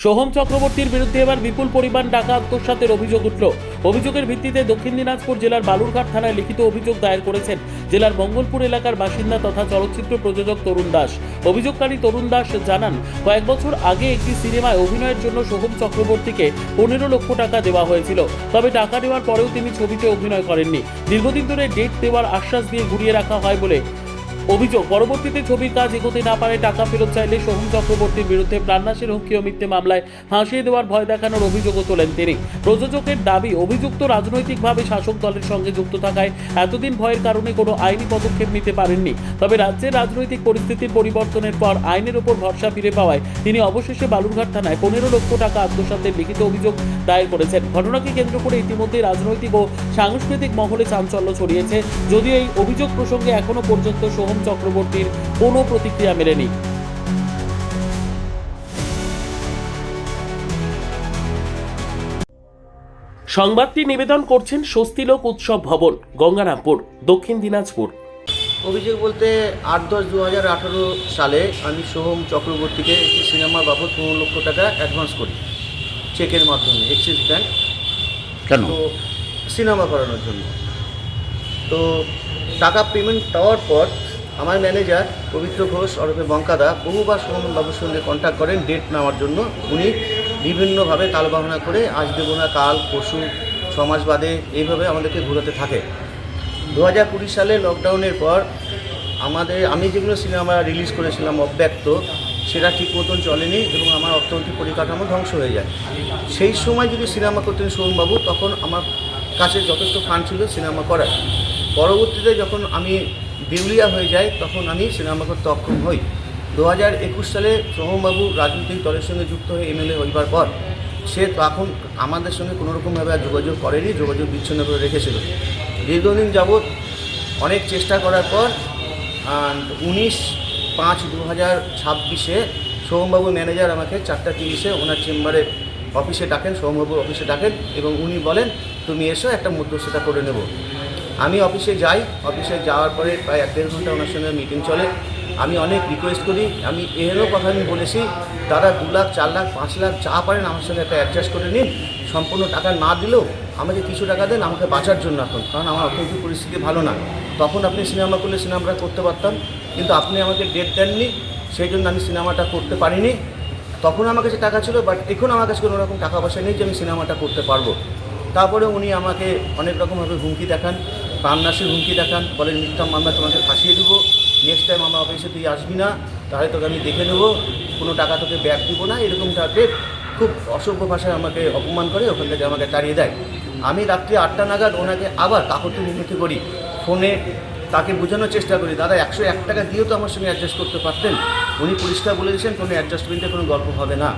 সোহম চক্রবর্তীর বিরুদ্ধে এবার বিপুল পরিমাণ টাকা আত্মসাতের অভিযোগ উঠল। অভিযোগের ভিত্তিতে দক্ষিণ দিনাজপুর জেলার বালুরঘাট থানায় লিখিত অভিযোগ দায়ের করেছেন জেলার মঙ্গলপুর এলাকার বাসিন্দা তথা চলচ্চিত্র প্রযোজক তরুণ দাস। অভিযোগকারী তরুণ দাস জানান, কয়েক বছর আগে একটি সিনেমায় অভিনয়ের জন্য সোহম চক্রবর্তীকে 15 লক্ষ টাকা দেওয়া হয়েছিল। তবে টাকা দেওয়ার পরেও তিনি ছবিতে অভিনয় করেননি। দীর্ঘদিন ধরে ডেট দেওয়ার আশ্বাস দিয়ে ঘুরিয়ে রাখা হয় বলে অভিযোগ। পরবর্তীতে ছবির কাজ এগোতে না পারে টাকা ফেরত চাইলে সোহম চক্রবর্তীর বিরুদ্ধে প্রাণনাশের হুমকি ও মিথ্যে মামলায় ফাঁসিয়ে দেওয়ার ভয় দেখানোর অভিযোগও তোলেন তিনি। প্রযোজকের দাবি, অভিযুক্ত রাজনৈতিকভাবে শাসক দলের সঙ্গে যুক্ত থাকায় এতদিন ভয়ের কারণে কোনো আইনি পদক্ষেপ নিতে পারেননি। তবে রাজ্যের রাজনৈতিক পরিস্থিতির পরিবর্তনের পর আইনের ওপর ভরসা ফিরে পাওয়ায় তিনি অবশেষে বালুরঘাট থানায় 15 লক্ষ টাকা আত্মসাতের লিখিত অভিযোগ দায়ের করেছেন। ঘটনাকে কেন্দ্র করে ইতিমধ্যে রাজনৈতিক ও সাংস্কৃতিক মহলে চাঞ্চল্য ছড়িয়েছে, যদিও এই অভিযোগ প্রসঙ্গে এখনো পর্যন্ত সোহম চক্রবর্তীর কোনো প্রতিক্রিয়া মেলেনি। সংবাদটি নিবেদন করছেন স্বস্তিলোক উৎসব ভবন, গঙ্গারামপুর, দক্ষিণ দিনাজপুর। অভিযোগ বলতে 8-10-2018 সালে আমি সোহম চক্রবর্তীকে একটি সিনেমা বাবদ 15 লক্ষ টাকা অ্যাডভান্স করি চেকের মাধ্যমে, এক্সিস ব্যাংক। কেন? তো সিনেমা করানোর জন্য। তো টাকা পেমেন্ট দেওয়ার পর আমার ম্যানেজার পবিত্র ঘোষ ওরফে বঙ্কাদা বহুবার সোহম বাবুর সঙ্গে কন্ট্যাক্ট করেন ডেট নেওয়ার জন্য। উনি বিভিন্নভাবে তালবাহানা করে আজ দেবো না, কাল, পরশু, 6 মাস বাদে এইভাবে আমাদেরকে ঘোরাতে থাকে। 2020 সালে লকডাউনের পর আমি যেগুলো সিনেমা রিলিজ করেছিলাম অব্যক্ত, সেটা ঠিক মতন চলেনি এবং আমার অর্থনৈতিক পরিকাঠামো ধ্বংস হয়ে যায়। সেই সময় যদি সিনেমা করতেন সোহমবাবু, তখন আমার কাছে যথেষ্ট ফান্ড ছিল সিনেমা করার। পরবর্তীতে যখন আমি দেউলিয়া হয়ে যাই, তখন আমি সিনেমা করতে অক্ষম হই। 2021 সালে সোহমবাবু রাজনৈতিক দলের সঙ্গে যুক্ত হয়ে এমএলএ হইবার পর সে তখন আমাদের সঙ্গে কোনোরকমভাবে আর যোগাযোগ করেনি, যোগাযোগ বিচ্ছিন্ন করে রেখেছিল। দীর্ঘদিন যাবৎ অনেক চেষ্টা করার পর 19/5/2026 সোহমবাবু ম্যানেজার আমাকে 4:30 ওনার চেম্বারে অফিসে ডাকেন, সোহমবাবুর অফিসে ডাকেন এবং উনি বলেন, তুমি এসো, একটা মধ্যস্থতা করে নেব। আমি অফিসে যাই। অফিসে যাওয়ার পরে প্রায় 1-1.5 ঘন্টা ওনার সঙ্গে মিটিং চলে। আমি অনেক রিকোয়েস্ট করি, আমি এরও কথা আমি বলেছি, তারা 2 লাখ, 4 লাখ, 5 লাখ যা পারেন আমার সঙ্গে একটা অ্যাডজাস্ট করে নিন। সম্পূর্ণ টাকা না দিলেও আমাকে কিছু টাকা দেন আমাকে বাঁচার জন্য এখন, কারণ আমার অর্থনৈতিক পরিস্থিতি ভালো না। তখন আপনি সিনেমা করলে সিনেমাটা করতে পারতাম, কিন্তু আপনি আমাকে ডেট দেননি, সেই জন্য আমি সিনেমাটা করতে পারিনি। তখন আমার কাছে টাকা ছিল, বাট এখন আমার কাছে কোনো রকম টাকা পয়সা নেই যে আমি সিনেমাটা করতে পারবো। তারপরে উনি আমাকে অনেক রকমভাবে হুমকি দেখান, প্রাণনাশের হুমকি দেখান, বলেন মিথ্যা মামলা তোমাকে ফাঁসিয়ে দেবো, নেক্সট টাইম আমার অফিসে তুই আসবি না, তাহলে তোকে আমি দেখে নেবো, কোনো টাকা তোকে ব্যাক দিব না, এরকম টাইপের খুব অসভ্য ভাষায় আমাকে অপমান করে ওখান থেকে আমাকে তাড়িয়ে দেয়। আমি রাত্রি 8টা নাগাদ ওনাকে আবার কাকতি মিনতি করি, ফোনে তাকে বোঝানোর চেষ্টা করি, দাদা 101 টাকা দিয়েও তো আমার সঙ্গে অ্যাডজাস্ট করতে পারতেন। উনি পরিষ্কার বলে দিয়েছেন কোনো অ্যাডজাস্টমেন্টে কোনো গল্প হবে না।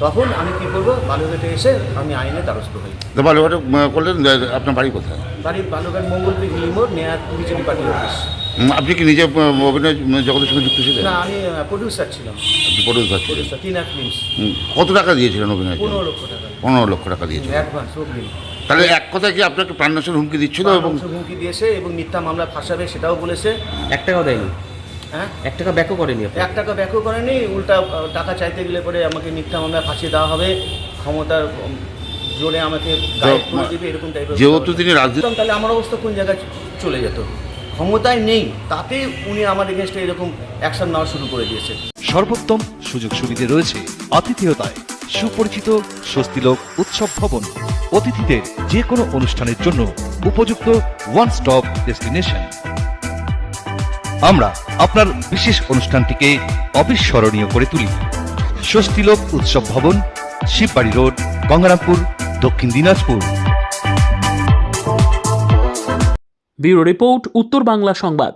তখন আমি কী করবো, বালুরঘাটে এসে আমি আইনে দ্বারস্থ হই। বালুরঘাটে করলেন, আপনার বাড়ি কোথায়? বাড়ি বালুরঘাট মঙ্গলপুর গিলিমোড়, নেয়ার বিজেপি পার্টি অফিস। আপনি কি নিজে অভিনয় জগতের সঙ্গে যুক্ত ছিলেন? না, আমি প্রডিউসার ছিলাম। আপনি প্রডিউসার ছিলেন? প্রডিউসার, টিনার ফিল্মস। কত টাকা দিয়েছিলেন অভিনয়? 15 লক্ষ টাকা। 15 লক্ষ টাকা দিয়েছিলেন অ্যাডভান্স অগ্রিম। তাহলে এক কথায় কি আপনাকে প্রাণনাশের হুমকি দিচ্ছিল এবং হুমকি দিয়েছে এবং মিথ্যা মামলা ফাঁসাবে সেটাও বলেছে। 1 টাকাও দেয়নি? হ্যাঁ, 1 টাকা ব্যাকও করেনি? 1 টাকা ব্যাকও করেনি, উল্টা টাকা চাইতে গেলে পরে আমাকে মিথ্যা মামলা ফাঁসিয়ে দেওয়া হবে, ক্ষমতার জোরে আমাকে গায়েব করে দেবে, এরকম টাইপের। যেহেতু তিনি রাজনীতি, তাহলে আমার অবস্থা কোন জায়গায় চলে যেত? ক্ষমতায় নেই, তাতে উনি আমার এগেনস্টে এরকম অ্যাকশন নেওয়া শুরু করে দিয়েছে। সর্বোত্তম সুযোগ সুবিধে রয়েছে আতিথেয়তায়। সুপরিচিত স্বস্তিলোক উৎসব ভবন, অতিথিদের যে কোনো অনুষ্ঠানের জন্য উপযুক্ত ওয়ান স্টপ ডেস্টিনেশন। আমরা আপনার বিশেষ অনুষ্ঠানটিকে অবিস্মরণীয় করে তুলি। স্বস্তিলোক উৎসব ভবন, শিববাড়ি রোড, গঙ্গারামপুর, দক্ষিণ দিনাজপুর। ব্যুরো রিপোর্ট, উত্তর বাংলা সংবাদ।